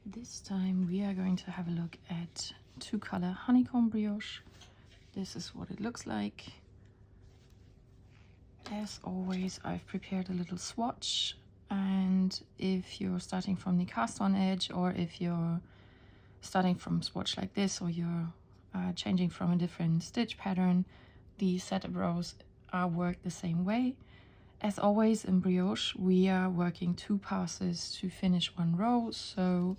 This time we are going to have a look at 2-color Honeycomb Brioche. This is what it looks like. As always, I've prepared a little swatch, and if you're starting from the cast on edge, or if you're starting from swatch like this, or you're changing from a different stitch pattern, the setup rows are worked the same way. As always in brioche, we are working 2 passes to finish 1 row, so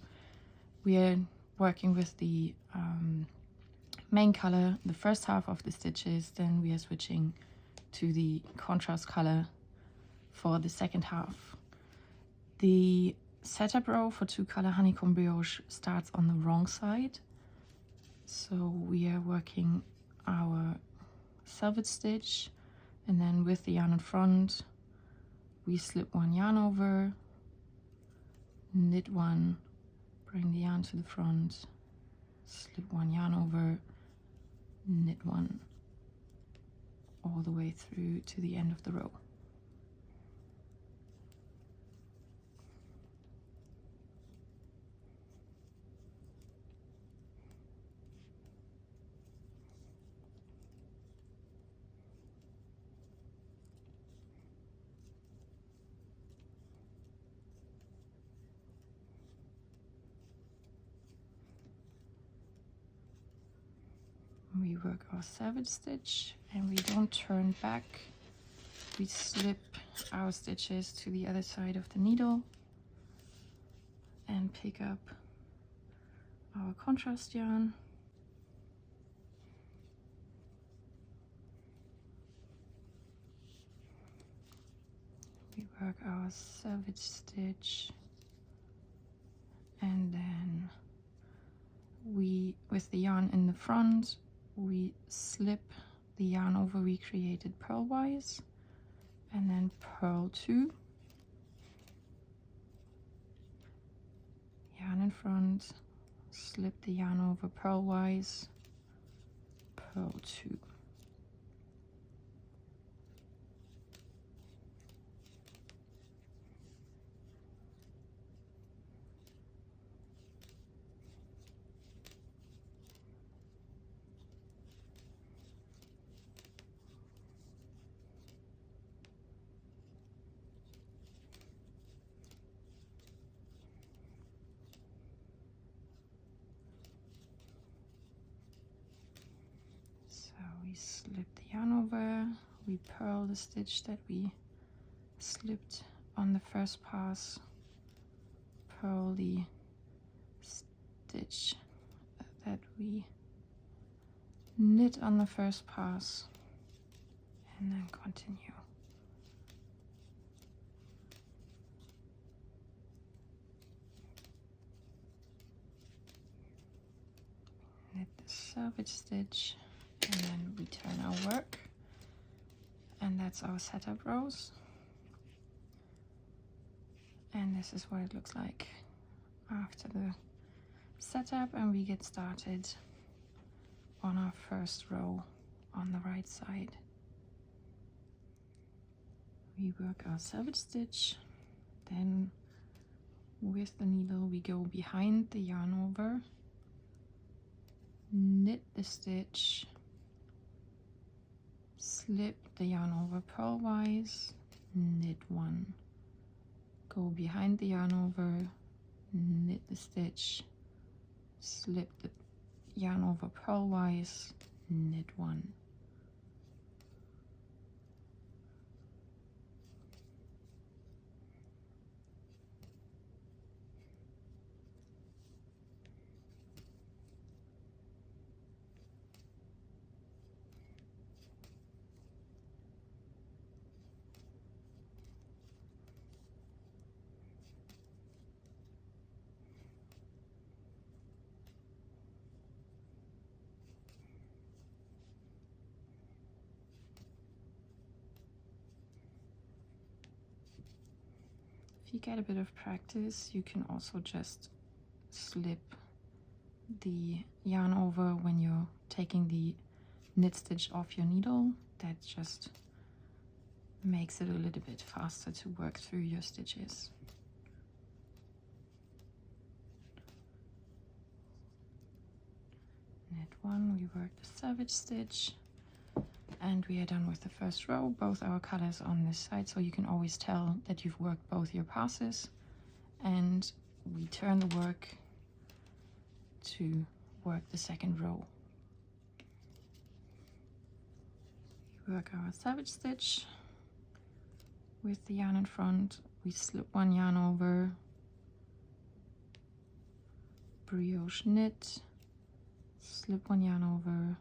we are working with the main color the first half of the stitches, then we are switching to the contrast color for the second half. The setup row for 2-color Honeycomb Brioche starts on the wrong side, so we are working our selvage stitch, and then with the yarn in front we slip 1 yarn over, knit 1, bring the yarn to the front, slip 1 yarn over, knit 1, all the way through to the end of the row. We work our selvage stitch and we don't turn back. We slip our stitches to the other side of the needle and pick up our contrast yarn. We work our selvage stitch, and then we, with the yarn in the front, we slip the yarn over we created purlwise, and then purl 2, yarn in front, slip the yarn over purlwise, purl 2. We slip the yarn over, we purl the stitch that we slipped on the first pass, purl the stitch that we knit on the first pass, and then continue. Knit the selvage stitch, and then return our work, and that's our setup rows. And this is what it looks like after the setup, and we get started on our first row on the right side. We work our selvage stitch, then with the needle we go behind the yarn over, knit the stitch, slip the yarn over purlwise, knit 1, go behind the yarn over, knit the stitch, slip the yarn over purlwise, knit 1. If you get a bit of practice, you can also just slip the yarn over when you're taking the knit stitch off your needle. That just makes it a little bit faster to work through your stitches. knit one, we work the savage stitch, and we are done with the first row. Both our colors on this side, so you can always tell that you've worked both your passes. And we turn the work to work the second row. We work our savage stitch with the yarn in front. We slip one yarn over, brioche knit, slip one yarn over,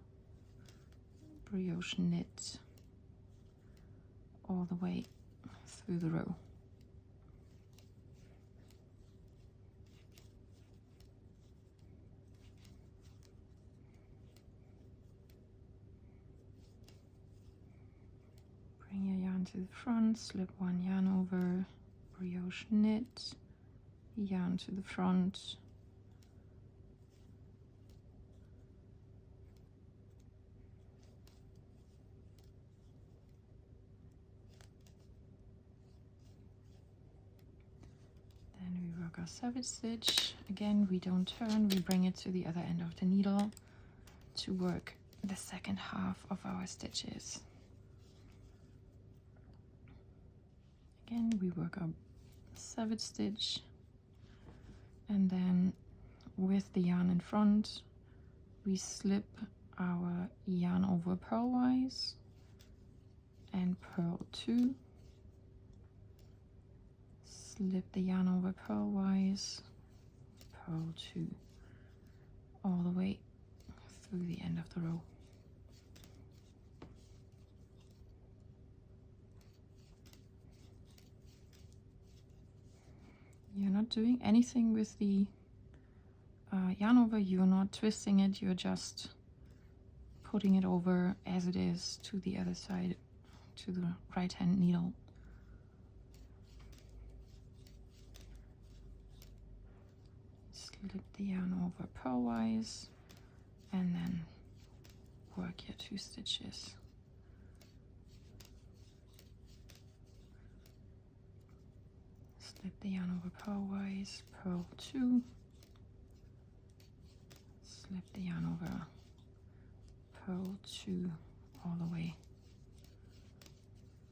brioche knit, all the way through the row. Bring your yarn to the front, slip one yarn over, brioche knit, yarn to the front, then we work our savage stitch. Again, we don't turn, we bring it to the other end of the needle to work the second half of our stitches. Again, we work our savage stitch, and then with the yarn in front, we slip our yarn over purlwise and purl 2, slip the yarn over purlwise, purl 2, all the way through the end of the row. You're not doing anything with the yarn over, you're not twisting it, you're just putting it over as it is to the other side, to the right hand needle. Slip the yarn over purlwise and then work your 2 stitches. Slip the yarn over purlwise, purl 2, slip the yarn over, purl 2 all the way,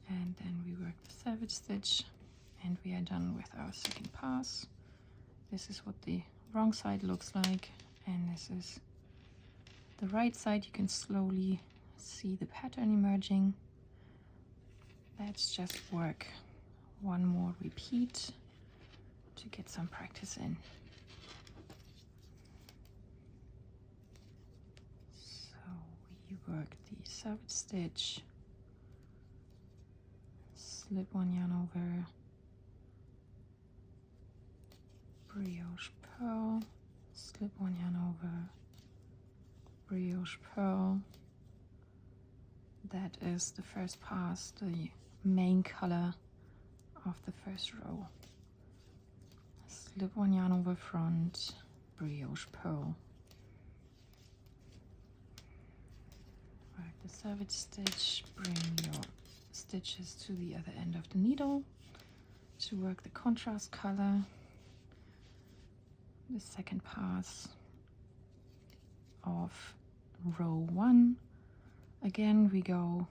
and then we work the savage stitch, and we are done with our second pass. This is what the wrong side looks like, and this is the right side. You can slowly see the pattern emerging. Let's just work one more repeat to get some practice in. So we work the savage stitch, slip one yarn over, brioche purl, slip one yarn over, brioche purl. That is the first pass, the main color of the first row. Slip one yarn over front, brioche purl. Work the savage stitch, bring your stitches to the other end of the needle to work the contrast color. The second pass of row 1. Again, we go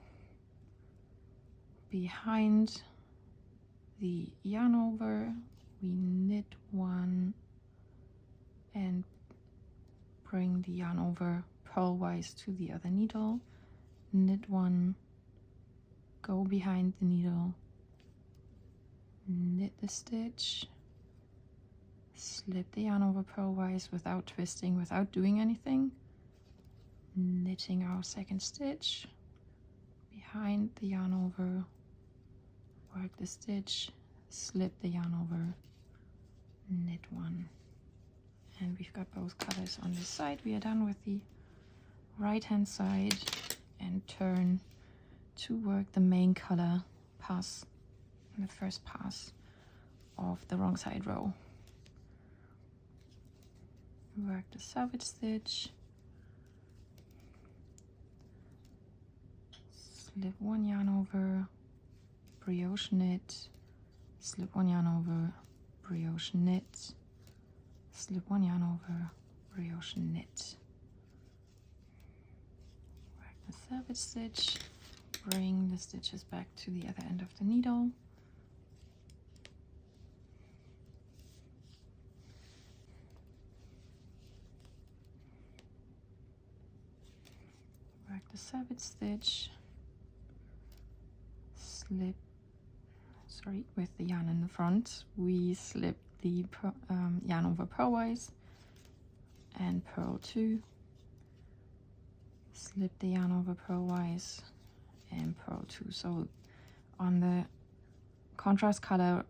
behind the yarn over, we knit 1 and bring the yarn over purlwise to the other needle, knit 1, go behind the needle, knit the stitch, slip the yarn over purlwise without twisting, without doing anything, knitting our second stitch, behind the yarn over, work the stitch, slip the yarn over, knit 1, and we've got both colors on this side. We are done with the right hand side and turn to work the main color pass, the first pass of the wrong side row. Work the savage stitch, slip one yarn over, brioche knit, slip one yarn over, brioche knit, slip one yarn over, brioche knit, the service stitch, bring the stitches back to the other end of the needle. Work the service stitch, slip, sorry, with the yarn in the front, we slip the yarn over purlwise and purl 2, slip the yarn over purlwise and purl 2. So on the contrast color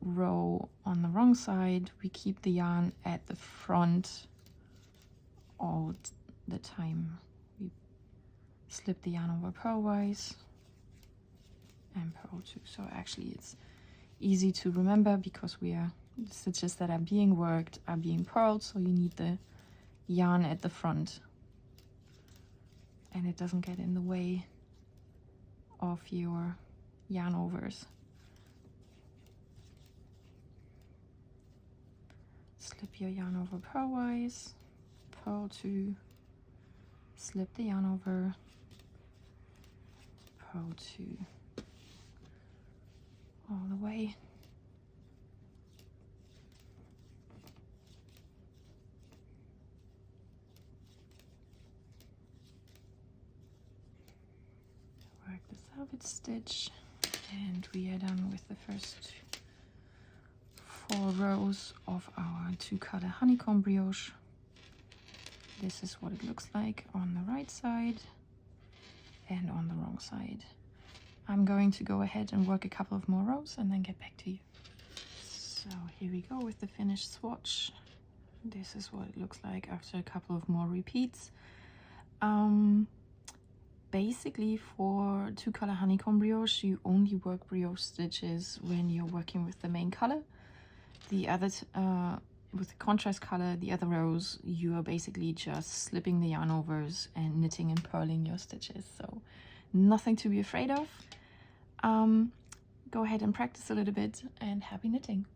row on the wrong side, we keep the yarn at the front all the time. We slip the yarn over purlwise and purl 2. So actually it's easy to remember because the stitches that are being worked are being purled, so you need the yarn at the front and it doesn't get in the way of your yarn overs. Slip your yarn over purlwise, purl 2, slip the yarn over, purl 2, all the way. Work the salvage stitch, and we are done with the first 4 rows of our 2-color honeycomb brioche. This is what it looks like on the right side and on the wrong side. I'm going to go ahead and work a couple of more rows and then get back to you. So here we go with the finished swatch. This is what it looks like after a couple of more repeats. Basically for 2-color honeycomb brioche, you only work brioche stitches when you're working with the main color. The other, with the contrast color, the other rows, you are basically just slipping the yarn overs and knitting and purling your stitches. So nothing to be afraid of. Go ahead and practice a little bit and happy knitting.